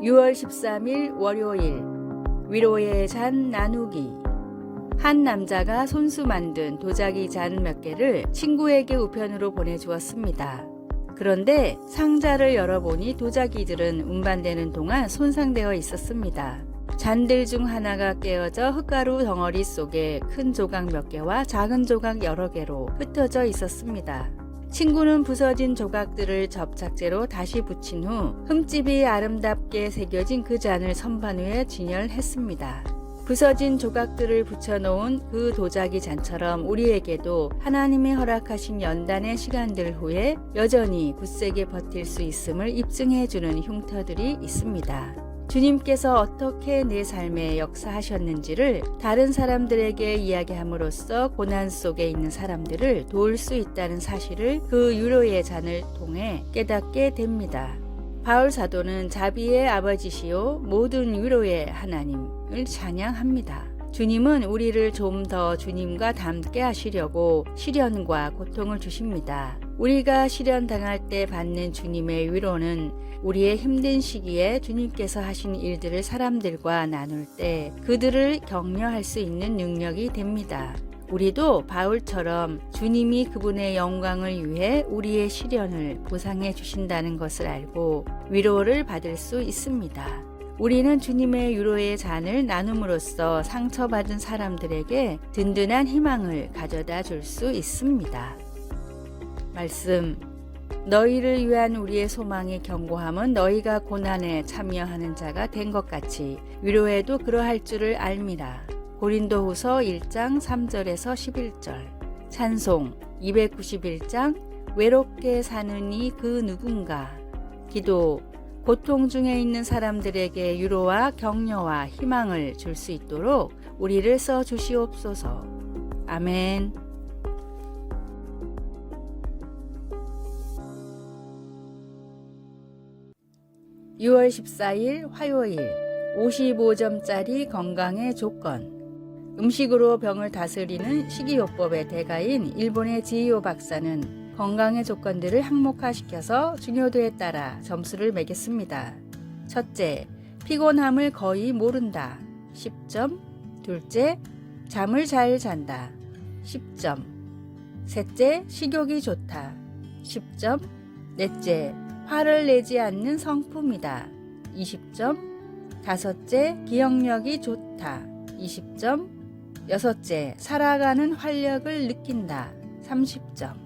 6월 13일 월요일 위로의 잔 나누기. 한 남자가 손수 만든 도자기 잔 몇 개를 친구에게 우편으로 보내주었습니다. 그런데 상자를 열어보니 도자기들은 운반되는 동안 손상되어 있었습니다. 잔들 중 하나가 깨어져 흙가루 덩어리 속에 큰 조각 몇 개와 작은 조각 여러 개로 흩어져 있었습니다. 친구는 부서진 조각들을 접착제로 다시 붙인 후 흠집이 아름답게 새겨진 그 잔을 선반 위에 진열했습니다. 부서진 조각들을 붙여놓은 그 도자기 잔처럼 우리에게도 하나님이 허락하신 연단의 시간들 후에 여전히 굳세게 버틸 수 있음을 입증해주는 흉터들이 있습니다. 주님께서 어떻게 내 삶에 역사하셨는지를 다른 사람들에게 이야기함으로써 고난 속에 있는 사람들을 도울 수 있다는 사실을 그 위로의 잔을 통해 깨닫게 됩니다. 바울 사도는 자비의 아버지시요 모든 위로의 하나님을 찬양합니다. 주님은 우리를 좀 더 주님과 닮게 하시려고 시련과 고통을 주십니다. 우리가 시련당할 때 받는 주님의 위로는 우리의 힘든 시기에 주님께서 하신 일들을 사람들과 나눌 때 그들을 격려할 수 있는 능력이 됩니다. 우리도 바울처럼 주님이 그분의 영광을 위해 우리의 시련을 보상해 주신다는 것을 알고 위로를 받을 수 있습니다. 우리는 주님의 위로의 잔을 나눔으로써 상처받은 사람들에게 든든한 희망을 가져다 줄 수 있습니다. 말씀. 너희를 위한 우리의 소망의 견고함은 너희가 고난에 참여하는 자가 된 것 같이 위로에도 그러할 줄을 알미라. 고린도후서 1장 3절에서 11절. 찬송 291장 외롭게 사는 이 그 누군가. 기도. 고통 중에 있는 사람들에게 위로와 격려와 희망을 줄 수 있도록 우리를 써 주시옵소서. 아멘. (6월 14일) 화요일 55점짜리 건강의 조건. 음식으로 병을 다스리는 식이요법의 대가인 일본의 지이오 박사는 건강의 조건들을 항목화시켜서 중요도에 따라 점수를 매겼습니다. 첫째, 피곤함을 거의 모른다. 10점. 둘째, 잠을 잘 잔다. 10점. 셋째, 식욕이 좋다. 10점. 넷째, 화를 내지 않는 성품이다. 20점. 다섯째, 기억력이 좋다. 20점. 여섯째, 살아가는 활력을 느낀다. 30점.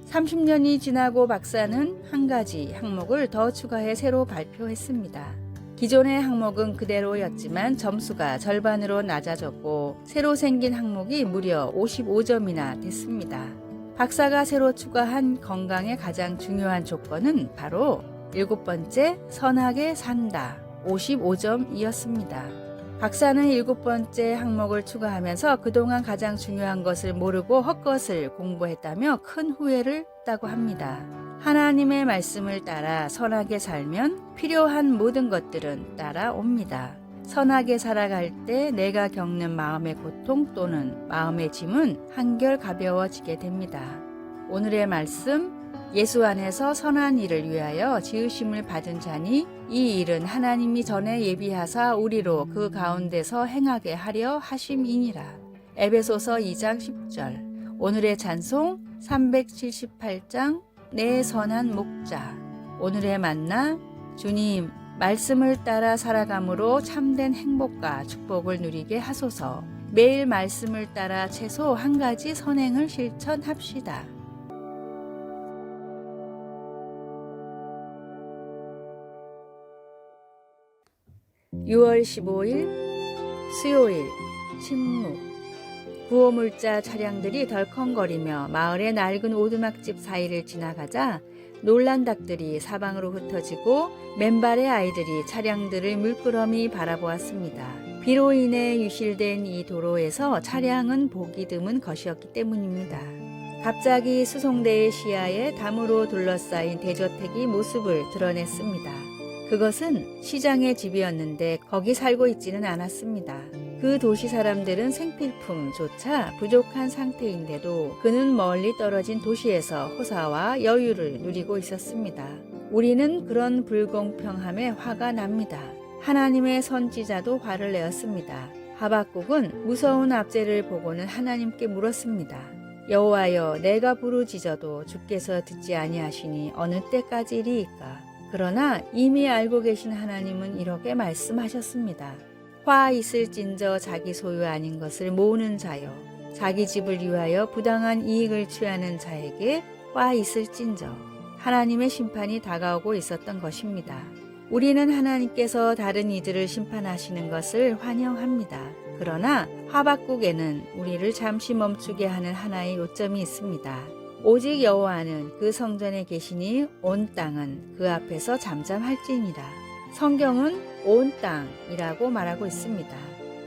30년이 지나고 박사는 한 가지 항목을 더 추가해 새로 발표했습니다. 기존의 항목은 그대로였지만 점수가 절반으로 낮아졌고 새로 생긴 항목이 무려 55점이나 됐습니다. 박사가 새로 추가한 건강의 가장 중요한 조건은 바로 7번째, 선하게 산다. 55점이었습니다. 박사는 7번째 항목을 추가하면서 그동안 가장 중요한 것을 모르고 헛것을 공부했다며 큰 후회를 했다고 합니다. 하나님의 말씀을 따라 선하게 살면 필요한 모든 것들은 따라옵니다. 선하게 살아갈 때 내가 겪는 마음의 고통 또는 마음의 짐은 한결 가벼워지게 됩니다. 오늘의 말씀, 예수 안에서 선한 일을 위하여 지으심을 받은 자니 이 일은 하나님이 전에 예비하사 우리로 그 가운데서 행하게 하려 하심이니라. 에베소서 2장 10절. 오늘의 찬송 378장 내 선한 목자. 오늘의 만나. 주님, 말씀을 따라 살아감으로 참된 행복과 축복을 누리게 하소서. 매일 말씀을 따라 최소 한 가지 선행을 실천합시다. 6월 15일 수요일 침묵. 구호물자 차량들이 덜컹거리며 마을의 낡은 오두막집 사이를 지나가자 놀란 닭들이 사방으로 흩어지고 맨발의 아이들이 차량들을 물끄러미 바라보았습니다. 비로 인해 유실된 이 도로에서 차량은 보기 드문 것이었기 때문입니다. 갑자기 수송대의 시야에 담으로 둘러싸인 대저택이 모습을 드러냈습니다. 그것은 시장의 집이었는데 거기 살고 있지는 않았습니다. 그 도시 사람들은 생필품조차 부족한 상태인데도 그는 멀리 떨어진 도시에서 호사와 여유를 누리고 있었습니다. 우리는 그런 불공평함에 화가 납니다. 하나님의 선지자도 화를 내었습니다. 하박국은 무서운 압제를 보고는 하나님께 물었습니다. 여호와여, 내가 부르짖어도 주께서 듣지 아니하시니 어느 때까지리이까? 그러나 이미 알고 계신 하나님은 이렇게 말씀하셨습니다. 화 있을진저 자기 소유 아닌 것을 모으는 자여, 자기 집을 위하여 부당한 이익을 취하는 자에게 화 있을진저. 하나님의 심판이 다가오고 있었던 것입니다. 우리는 하나님께서 다른 이들을 심판하시는 것을 환영합니다. 그러나 하박국에는 우리를 잠시 멈추게 하는 하나의 요점이 있습니다. 오직 여호와는 그 성전에 계시니 온 땅은 그 앞에서 잠잠할지니라. 성경은 온 땅이라고 말하고 있습니다.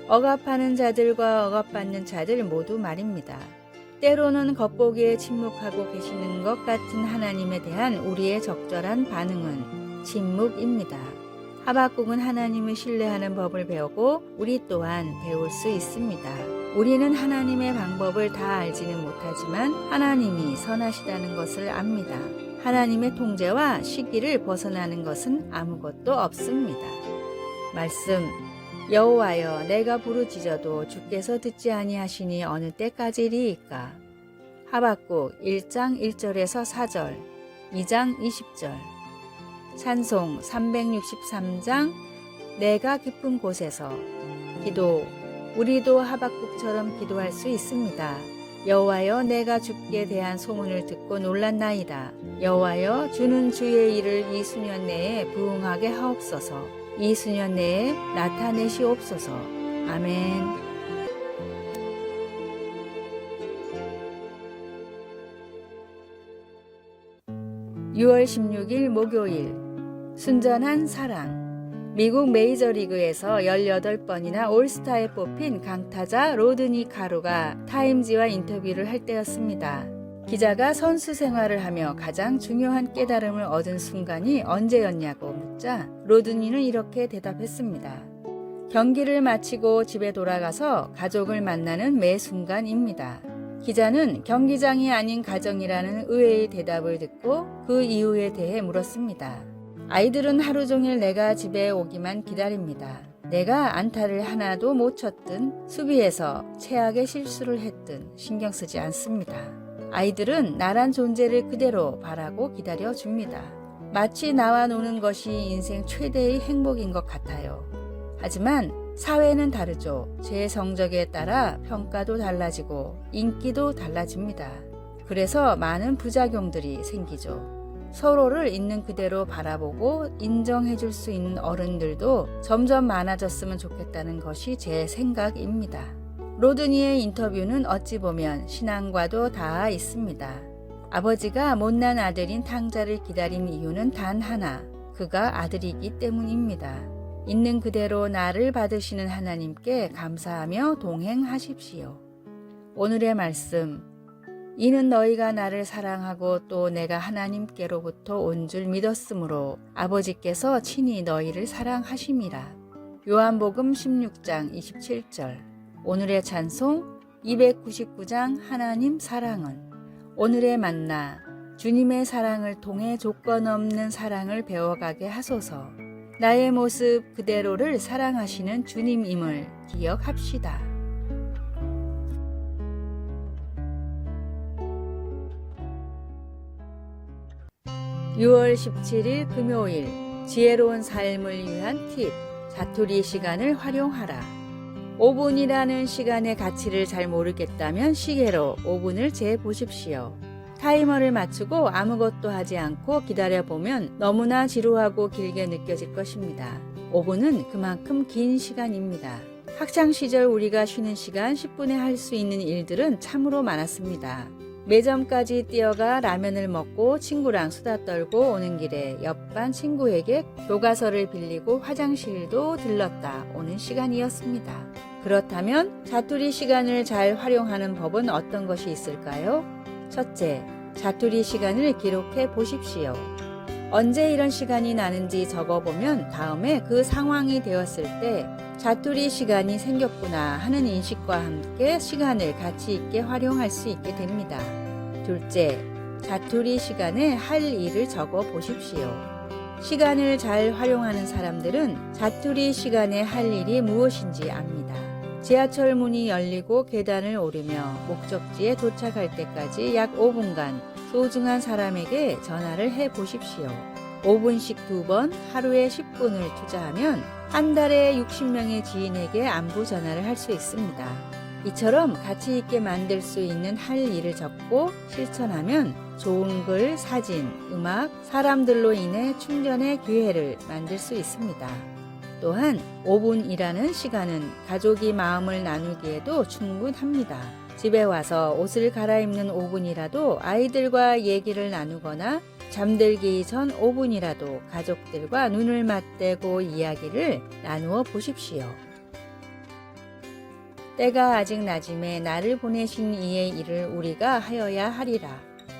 억압하는 자들과 억압받는 자들 모두 말입니다. 때로는 겉보기에 침묵하고 계시는 것 같은 하나님에 대한 우리의 적절한 반응은 침묵입니다. 하박국은 하나님을 신뢰하는 법을 배우고 우리 또한 배울 수 있습니다. 우리는 하나님의 방법을 다 알지는 못하지만 하나님이 선하시다는 것을 압니다. 하나님의 통제와 시기를 벗어나는 것은 아무것도 없습니다. 말씀, 여호와여, 내가 부르짖어도 주께서 듣지 아니하시니 어느 때까지리이까? 하박국 1장 1절에서 4절, 2장 20절. 찬송 363장 내가 깊은 곳에서 기도. 우리도 하박국처럼 기도할 수 있습니다. 여호와여, 내가 주께 대한 소문을 듣고 놀랐나이다. 여호와여, 주는 주의 일을 이 수년 내에 부응하게 하옵소서. 이 수년 내에 나타내시옵소서. 아멘. 6월 16일 목요일 순전한 사랑. 미국 메이저리그에서 18번이나 올스타에 뽑힌 강타자 로드니 카루가 타임지와 인터뷰를 할 때였습니다. 기자가 선수 생활을 하며 가장 중요한 깨달음을 얻은 순간이 언제였냐고 묻자 로드니는 이렇게 대답했습니다. 경기를 마치고 집에 돌아가서 가족을 만나는 매 순간입니다. 기자는 경기장이 아닌 가정이라는 의외의 대답을 듣고 그 이유에 대해 물었습니다. 아이들은 하루 종일 내가 집에 오기만 기다립니다. 내가 안타를 하나도 못 쳤든 수비에서 최악의 실수를 했든 신경 쓰지 않습니다. 아이들은 나란 존재를 그대로 바라고 기다려줍니다. 마치 나와 노는 것이 인생 최대의 행복인 것 같아요. 하지만 사회는 다르죠. 제 성적에 따라 평가도 달라지고 인기도 달라집니다. 그래서 많은 부작용들이 생기죠. 서로를 있는 그대로 바라보고 인정해줄 수 있는 어른들도 점점 많아졌으면 좋겠다는 것이 제 생각입니다. 로드니의 인터뷰는 어찌 보면 신앙과도 닿아 있습니다. 아버지가 못난 아들인 탕자를 기다린 이유는 단 하나, 그가 아들이기 때문입니다. 있는 그대로 나를 받으시는 하나님께 감사하며 동행하십시오. 오늘의 말씀, 이는 너희가 나를 사랑하고 또 내가 하나님께로부터 온 줄 믿었으므로 아버지께서 친히 너희를 사랑하심이라. 요한복음 16장 27절. 오늘의 찬송 299장 하나님 사랑은. 오늘의 만나, 주님의 사랑을 통해 조건 없는 사랑을 배워가게 하소서. 나의 모습 그대로를 사랑하시는 주님임을 기억합시다. 6월 17일 금요일 지혜로운 삶을 위한 팁, 자투리 시간을 활용하라. 5분이라는 시간의 가치를 잘 모르겠다면 시계로 5분을 재보십시오. 타이머를 맞추고 아무것도 하지 않고 기다려보면 너무나 지루하고 길게 느껴질 것입니다. 5분은 그만큼 긴 시간입니다. 학창시절 우리가 쉬는 시간 10분에 할 수 있는 일들은 참으로 많았습니다. 매점까지 뛰어가 라면을 먹고 친구랑 수다 떨고 오는 길에 옆반 친구에게 교과서를 빌리고 화장실도 들렀다 오는 시간이었습니다. 그렇다면 자투리 시간을 잘 활용하는 법은 어떤 것이 있을까요? 첫째, 자투리 시간을 기록해 보십시오. 언제 이런 시간이 나는지 적어보면 다음에 그 상황이 되었을 때 자투리 시간이 생겼구나 하는 인식과 함께 시간을 가치 있게 활용할 수 있게 됩니다. 둘째, 자투리 시간에 할 일을 적어 보십시오. 시간을 잘 활용하는 사람들은 자투리 시간에 할 일이 무엇인지 압니다. 지하철 문이 열리고 계단을 오르며 목적지에 도착할 때까지 약 5분간 소중한 사람에게 전화를 해 보십시오. 5분씩 2번 하루에 10분을 투자하면 한 달에 60명의 지인에게 안부 전화를 할 수 있습니다. 이처럼 가치 있게 만들 수 있는 할 일을 적고 실천하면 좋은 글, 사진, 음악, 사람들로 인해 충전의 기회를 만들 수 있습니다. 또한 5분이라는 시간은 가족이 마음을 나누기에도 충분합니다. 집에 와서 옷을 갈아입는 5분이라도 아이들과 얘기를 나누거나 잠들기 전 5분이라도 가족들과 눈을 맞대고 이야기를 나누어 보십시오. 때가 아직 낮음에 나를 보내신 이의 일을 우리가 하여야 하리라.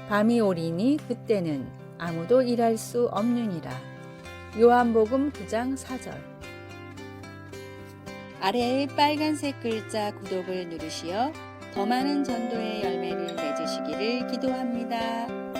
밤이 오리니 그때는 아무도 일할 수 없느니라. 요한복음 9장 4절. 아래의 빨간색 글자 구독을 누르시어 더 많은 전도의 열매를 맺으시기를 기도합니다.